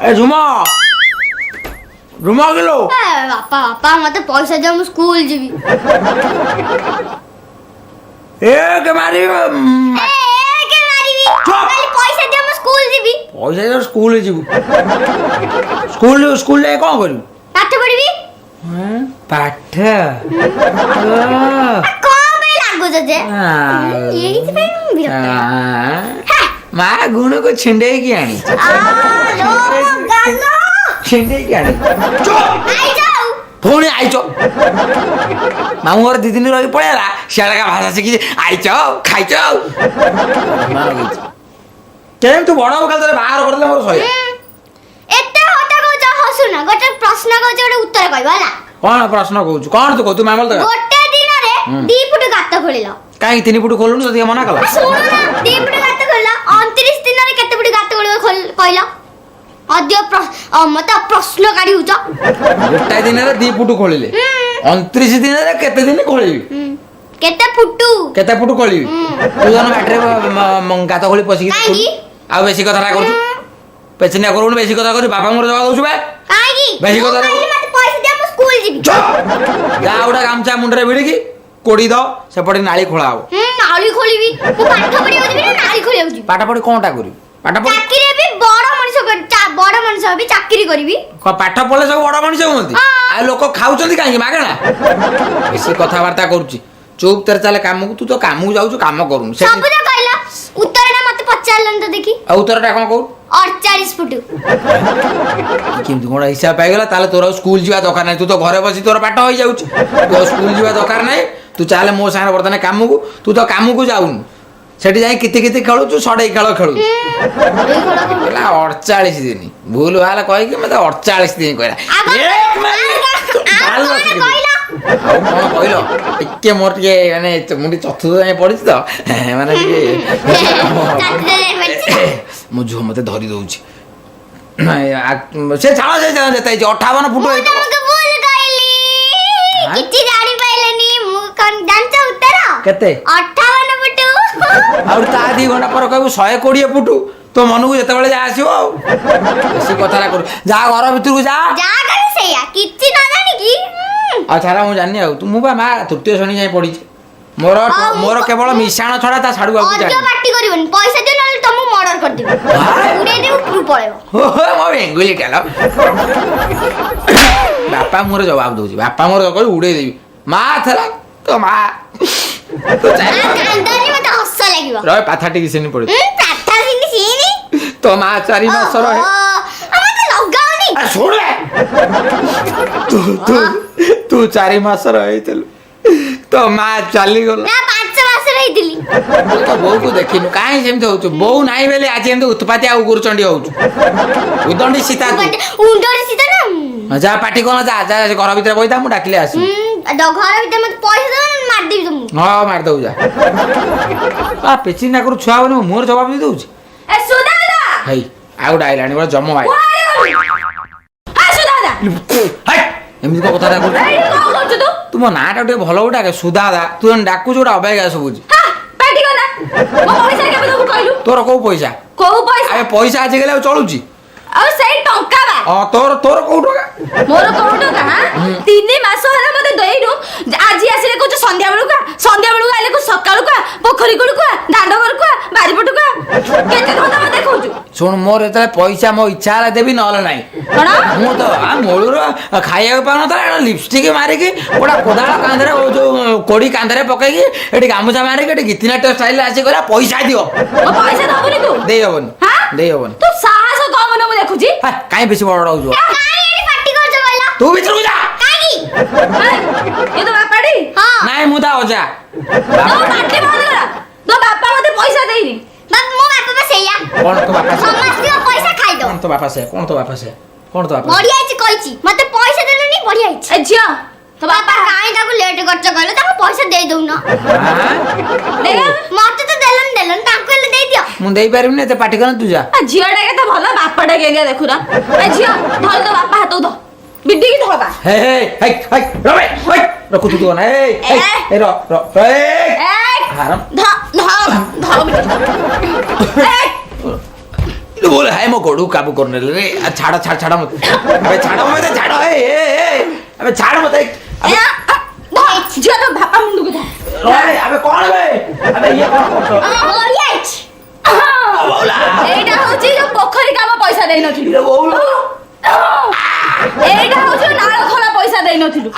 ए झुमा झुमा गेलो बापा बापा मते पैसा दे हम स्कूल जीवी ए के मारी के मारीबी खाली पैसा दे हम स्कूल जीवी पैसा दे स्कूल जीवु स्कूल ले कोन करू पाठ पढिबी पाठ कोन बे लागो जे यही से बिरक्त मा गुण को छिंडे की आनी लो गालो छिंडे की आनी चुप आई जाओ पुणी आइच मामू घर 2 दिन रही पळेला सियाड़ा का भाषा शिखी आइच खाइच केम तू बड़ काल तोरे बाहर करले मोर सही एते होता को जा हसु ना गोटे प्रश्न को जोडे उत्तर कहबा ना कोन प्रश्न कहू कोन तू कहू तू मामल तो गोटे दिन रे 2 फुट गात खोलिलो काई 3 फुट खोलुनु तो मना कला सुनो ना 2 फुट गात खोलला 29 दिन रे केते फुट गात खोलिलो कहला अद्य मत प्रश्न काढी हुच गोटाय दिन रे 2 फुट खोलिले 29 दिन रे केते दिन खोलिबी केते फुट खोलिबी तू जन बैटरी गात खोली पसी काई आ बेसी कथा ना करू पेचनिया करूनु बेसी कथा करू बापा मोर जवाब दउछु बे काई बेसी कथा ना मत पैसा दे हम स्कूल जीवी जा उडा गामचा मुंडरे भिडी की कोडी दो सेपटे नाली खोला हो नाली खोलिबी तू पाठ पढियो दिबी ना नाली खोलियो जी पाठ पढी कोनटा करी पाठ पढी चाकरी भी बड़ मनुष्य भी चाकरी करबी पाठ पढले सब बड़ मनुष्य होंती आ लोक खाउचंदी काहे मागणा बेसी कथा वार्ता करूची चुप तेरे चले काम को तू तो काम को जाउछु काम करूनु सब बुझा कहला उत्तरटा मते पचारलन तो देखी आ उत्तरटा कोन कहू 48 फुट किंतु कोन हिसाब पाइ गेला ताले तोरा स्कूल जीवा दरकार नै तू तो घरे बसी तोरा पाठ होई जाउछु तो स्कूल जीवा दरकार नै तू चाले मो सारे वर्तने काम को तू तो काम को जाउनु सेठी जाई किति किति खेलु छु सडे खेल खेलु ला 48 दिन भूल वाला कहि कि मते 48 दिन कहला एक मिनट गाल कहला कोन कहलो टिके मोर के माने मुंडी चतुर्थ जाय पडिछ तो माने के मु जो मते धरि दउछि से छाड़ा से जतै 58 फुट मु तुमके भूल गइली किछि जानि पाइलेनी मु कोन जानछ उत्तर केते 58 फुट और ता 2 घंटा पर कहबो 120 फुट तो मन को जते बेले जा आसीबो बेसी कथा ना कर जा घर भीतर को जा कर सेया किछि ना जानि की अच्छा मु जानि आ तू मु बा मा तृतीय श्रेणी जाय पडिछ मोर केवल मिशाण छडा ता छाडू आकु जानि अजो पार्टी करिवन पैसा दे नले तुम मर्डर कर दिबे उडे दे ऊपर पळेबो हो मो बेंगुली टालो बापा मोर जवाब दउछि बापा मोर कहि उडे देबी मा थला तो मा तो कांदानी मते हस लागिबो रे पाथाटी की सेनी पड़ी पाथा सिनी सिनी तो मा 4 मास रहे हमते लगाउनी आ छोड़ तू 4 मास रहितलु तो मा चली गेल ना 5 मास रहितली तो बो को देखिनु काहे जेमते होछु बो नाही बेले आज एमते उत्पाती आ गुरचंडी होछु उदंडी सीता तू उंडोरी सीता ना जा पार्टी कोन जा जा घर भीतर बइता मु डाकिले आसी घर भीतर मत पैसा दे मार देबी तुम हां मार दउ जा आ पेची ना करू छुआ बने मोर जवाब दे दउछि ए सुदादा हई आउ डाइलानी बड़ जम्मो भाई आ सुदादा हई एमि को कथा डाकू ए को करछ तू तुम नाटा टे भलो डाके सुदादा तू डाकू जोडा अबेगा सबुझ हां पार्टी करना मो पैसा के तू कहलु तोर को पैसा अबे पैसा आज गेले चलुची अब सही टंका बा हां तोर को टका मोर को टका हां 3 मास होला मते देइनु आज आसीले को संध्या बेलु आले को सकाळु का पोखरी कोडु का दांडो कर का बारी पटु का केते धंदा म देखौछु सुन मोर एतले पैसा मो इच्छा ला देबी नले नाही कोना मु तो आ मोळुर खाइया पाउन त लिपस्टिक मारी की ओडा कोदाळ कांदरे ओ जो कोडी कांदरे पकाई की एटी गामुछा मारी की एटी गीतिनाट्य स्टाइल आसी करा पैसा दियो पैसा दबनी तू देई हबन हां देई हबन तू साहस कम न मु देखुची काई बेसी बड़ होजो काई एटी पार्टी कर जो बोला तू भीतर जा काई ये तो बापाडी हां नाही मुदा होजा तो पार्टी बंद कर तो बापा मते पैसा देइनी बाप मो बापा पे सेया कोन तो बापा समाज के पैसा खाइ दो कोन तो बापा से बढ़िया छि कहिछि मते पैसा देलनी बढ़िया छि ए झिया तो बापा काई ताको लेट करछ कहले ताको पैसा दे दउ न देगा मते तो देलन ताको ले दे दियो मु देई पारिम ने ते पार्टी करन तू जा झिया टा के भलो बापा टा के देखु ना ए झिया धर तो बापा हाथ दो बिड्डी की धरबा हे रबे रखु तू ना ए रो हराम ध ध ध बोले हाय मो गोड़ू काबू करने रे छाड़ा छाड़ छाड़ा मत अबे छाड़ा मत छाड़ा ए अबे छाड़ मत ଝିଅ ତ ବାପା ମୁଣ୍ଡକୁ ଧା अरे अबे कौन बे अबे ये कौन करतो ମରି ଯାଇଛି बोला ଏଇଟା ହଉଛି ଯୋଉ ପୋଖରୀ କାମ ପଇସା ଦେଇନଥିଲୁ ये बोला ଏଇଟା ହଉଛି ନାଳ ଖୋଳା ପଇସା ଦେଇନଥିଲୁ